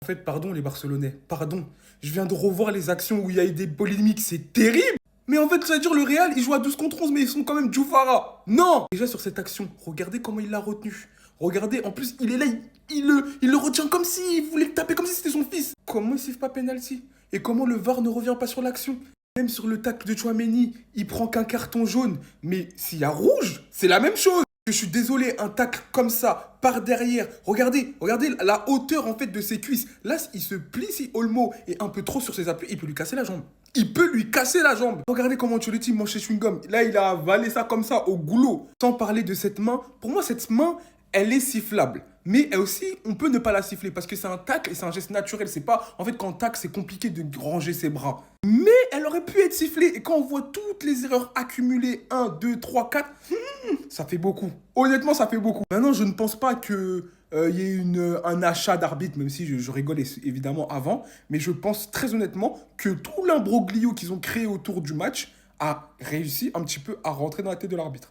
En fait, pardon les Barcelonais, pardon. Je viens de revoir les actions où il y a eu des polémiques, c'est terrible. Mais en fait, c'est-à-dire le Real, ils jouent à 12 contre 11, mais ils sont quand même Djoufara. Non. Déjà sur cette action, regardez comment il l'a retenu. Regardez, en plus, il est là, il le retient comme s'il voulait le taper, comme si c'était son fils. Comment il siffle pas penalty? Et comment le VAR ne revient pas sur l'action? Même sur le tacle de Tchouaméni, il prend qu'un carton jaune. Mais s'il y a rouge, c'est la même chose. Je suis désolé, un tacle comme ça, par derrière. Regardez la hauteur en fait de ses cuisses. Là, il se plie si Olmo est un peu trop sur ses appuis, il peut lui casser la jambe. Il peut lui casser la jambe. Regardez comment Ancelotti mange ses chewing-gums. Là, il a avalé ça comme ça, au goulot. Sans parler de cette main. Pour moi, cette main, elle est sifflable. Mais elle aussi, on peut ne pas la siffler parce que c'est un tacle et c'est un geste naturel. C'est pas, en fait, quand on tacle, c'est compliqué de ranger ses bras. Mais elle aurait pu être sifflée. Et quand on voit toutes les erreurs accumulées, 1, 2, 3, 4, ça fait beaucoup. Honnêtement, ça fait beaucoup. Maintenant, je ne pense pas que y ait un achat d'arbitre, même si je rigole évidemment avant. Mais je pense très honnêtement que tout l'imbroglio qu'ils ont créé autour du match a réussi un petit peu à rentrer dans la tête de l'arbitre.